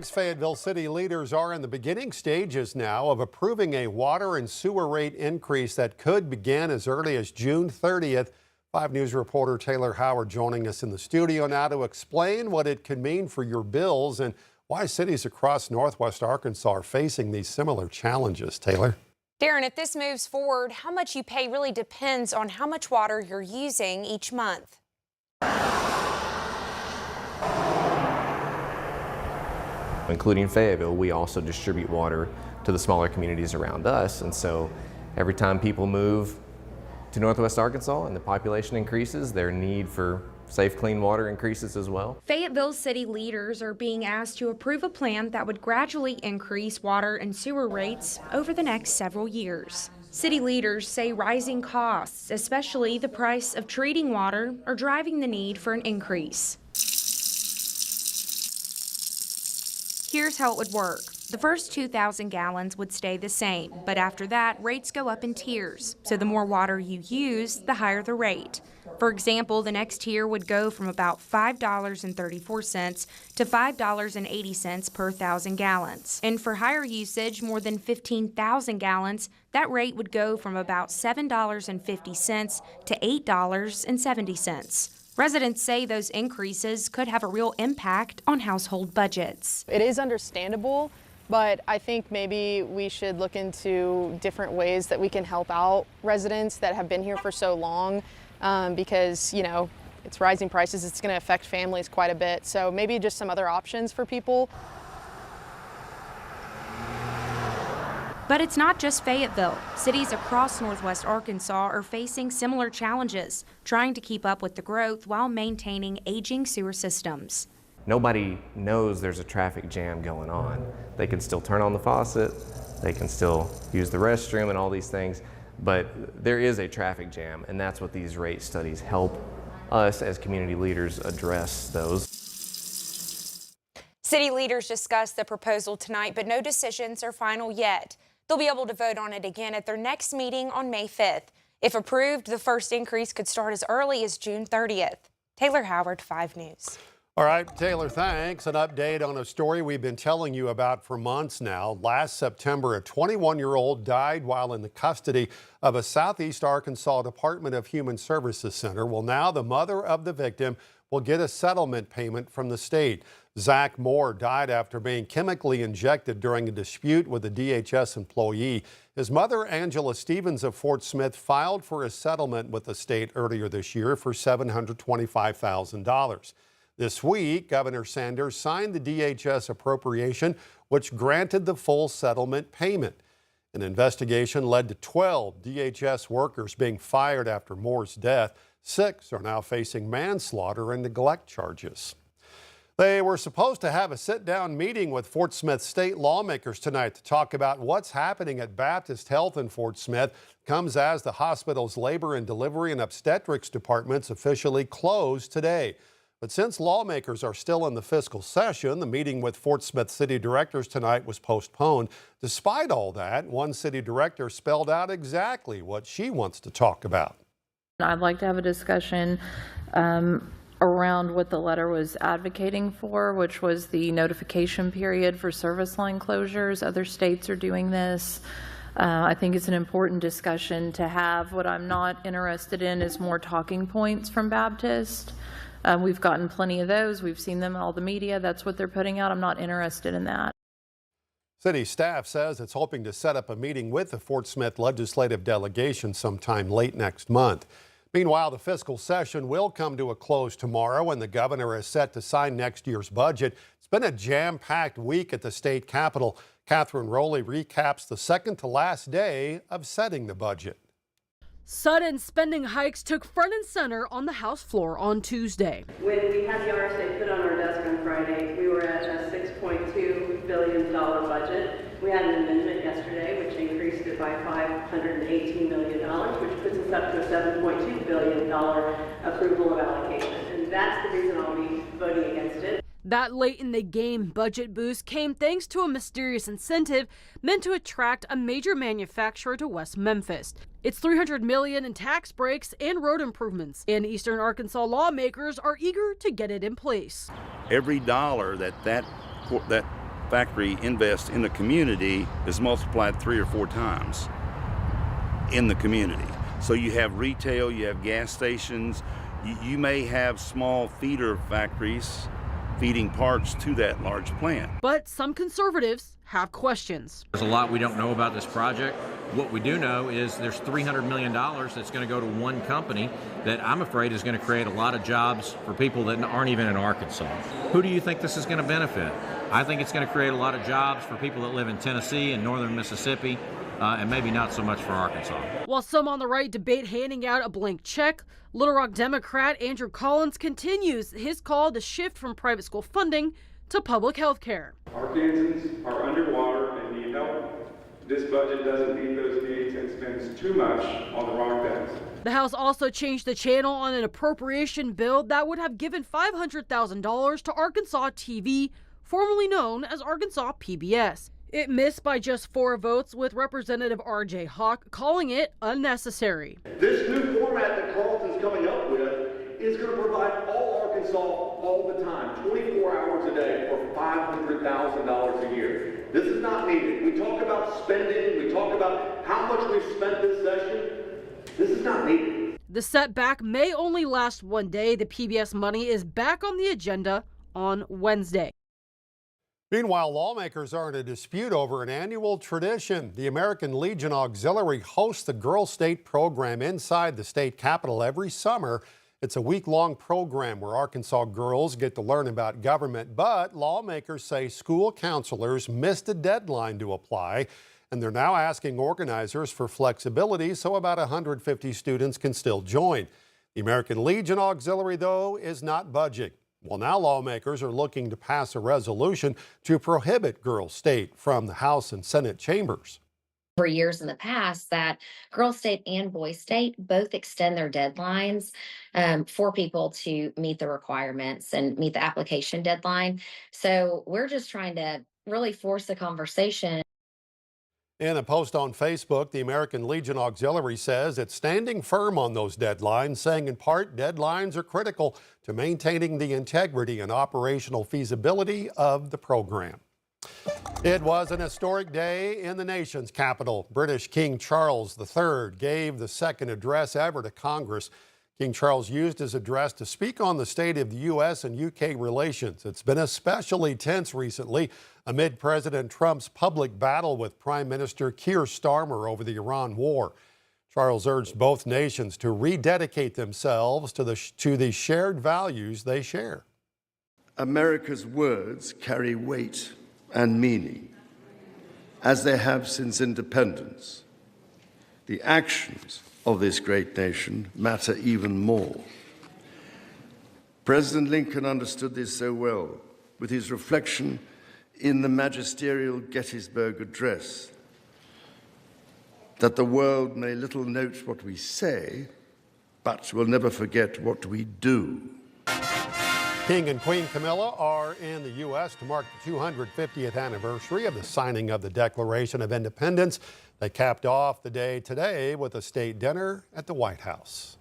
Fayetteville city leaders are in the beginning stages now of approving a water and sewer rate increase that could begin as early as June 30th. 5 News reporter Taylor Howard joining us in the studio now to explain what it could mean for your bills and why cities across Northwest Arkansas are facing these similar challenges. Taylor. Darren, if this moves forward, how much you pay really depends on how much water you're using each month. Including Fayetteville, we also distribute water to the smaller communities around us. And so every time people move to Northwest Arkansas and the population increases, their need for safe, clean water increases as well. Fayetteville city leaders are being asked to approve a plan that would gradually increase water and sewer rates over the next several years. City leaders say rising costs, especially the price of treating water, are driving the need for an increase. Here's how it would work. The first 2,000 gallons would stay the same, but after that, rates go up in tiers. So the more water you use, the higher the rate. For example, the next tier would go from about $5.34 to $5.80 per 1,000 gallons. And for higher usage, more than 15,000 gallons, that rate would go from about $7.50 to $8.70. Residents say those increases could have a real impact on household budgets. It is understandable, but I think maybe we should look into different ways that we can help out residents that have been here for so long because, you know, it's rising prices. It's going to affect families quite a bit. So maybe just some other options for people. But it's not just Fayetteville. Cities across Northwest Arkansas are facing similar challenges, trying to keep up with the growth while maintaining aging sewer systems. Nobody knows there's a traffic jam going on. They can still turn on the faucet, they can still use the restroom and all these things, but there is a traffic jam, and that's what these rate studies help us as community leaders address those. City leaders discussed the proposal tonight, but no decisions are final yet. They'll be able to vote on it again at their next meeting on May 5th. If approved, the first increase could start as early as June 30th. Taylor Howard, 5 News. All right, Taylor, thanks. An update on a story we've been telling you about for months now. Last September, a 21-year-old died while in the custody of a Southeast Arkansas Department of Human Services center. Well, now the mother of the victim will get a settlement payment from the state. Zach Moore died after being chemically injected during a dispute with a DHS employee. His mother, Angela Stevens of Fort Smith, filed for a settlement with the state earlier this year for $725,000. This week, Governor Sanders signed the DHS appropriation, which granted the full settlement payment. An investigation led to 12 DHS workers being fired after Moore's death. 6 are now facing manslaughter and neglect charges. They were supposed to have a sit-down meeting with Fort Smith state lawmakers tonight to talk about what's happening at Baptist Health in Fort Smith. Comes as the hospital's labor and delivery and obstetrics departments officially closed today. But since lawmakers are still in the fiscal session, the meeting with Fort Smith city directors tonight was postponed. Despite all that, one city director spelled out exactly what she wants to talk about. I'd like to have a discussion around what the letter was advocating for, which was the notification period for service line closures. Other states are doing this. I think it's an important discussion to have. What I'm not interested in is more talking points from Baptist. We've gotten plenty of those. We've seen them in all the media. That's what they're putting out. I'm not interested in that. City staff says it's hoping to set up a meeting with the Fort Smith legislative delegation sometime late next month. Meanwhile, the fiscal session will come to a close tomorrow, and the governor is set to sign next year's budget. It's been a jam-packed week at the state capitol. Catherine Rowley recaps the second to last day of setting the budget. Sudden spending hikes took front and center on the House floor on Tuesday. When we had the RSA put on our desk on Friday, we were at a $6.2 billion budget. We had an amendment yesterday which increased it by $518 million, which puts us up to a $7.2 billion approval of allocation. And that's the reason I'll be voting against it. That late in the game budget boost came thanks to a mysterious incentive meant to attract a major manufacturer to West Memphis. It's $300 million in tax breaks and road improvements, and Eastern Arkansas lawmakers are eager to get it in place. Every dollar that factory invests in the community is multiplied 3 or 4 times in the community. So you have retail, you have gas stations, you may have small feeder factories feeding parts to that large plant. But some conservatives have questions. There's a lot we don't know about this project. What we do know is there's $300 million that's going to go to one company that I'm afraid is going to create a lot of jobs for people that aren't even in Arkansas. Who do you think this is going to benefit? I think it's going to create a lot of jobs for people that live in Tennessee and northern Mississippi, and maybe not so much for Arkansas. While some on the right debate handing out a blank check, Little Rock Democrat Andrew Collins continues his call to shift from private school funding to public health care. Arkansans are underwater and need help. This budget doesn't meet those needs and spends too much on the wrong things. The House also changed the channel on an appropriation bill that would have given $500,000 to Arkansas TV, formerly known as Arkansas PBS. It missed by just 4 votes, with Representative R.J. Hawk calling it unnecessary. This new format that Carlton's coming up with is going to provide all Arkansas all the time, 24 hours a day for $500,000 a year. This is not needed. We talk about spending, we talk about how much we've spent this session. This is not needed. The setback may only last one day. The PBS money is back on the agenda on Wednesday. Meanwhile, lawmakers are in a dispute over an annual tradition. The American Legion Auxiliary hosts the Girl State program inside the state capitol every summer. It's a week-long program where Arkansas girls get to learn about government, but lawmakers say school counselors missed a deadline to apply, and they're now asking organizers for flexibility so about 150 students can still join. The American Legion Auxiliary, though, is not budging. Well, now lawmakers are looking to pass a resolution to prohibit Girl State from the House and Senate chambers. For years in the past, that Girl State and Boy State both extend their deadlines for people to meet the requirements and meet the application deadline. So we're just trying to really force the conversation. In a post on Facebook, the American Legion Auxiliary says it's standing firm on those deadlines, saying in part deadlines are critical to maintaining the integrity and operational feasibility of the program. It was an historic day in the nation's capital. British King Charles III gave the second address ever to Congress. King Charles used his address to speak on the state of the U.S. and UK relations. It's been especially tense recently amid President Trump's public battle with Prime Minister Keir Starmer over the Iran war. Charles urged both nations to rededicate themselves to the shared values they share. America's words carry weight and meaning, as they have since independence. The actions of this great nation matter even more. President Lincoln understood this so well with his reflection in the magisterial Gettysburg Address, that the world may little note what we say, but will never forget what we do. King and Queen Camilla are in the U.S. to mark the 250th anniversary of the signing of the Declaration of Independence. They capped off the day today with a state dinner at the White House.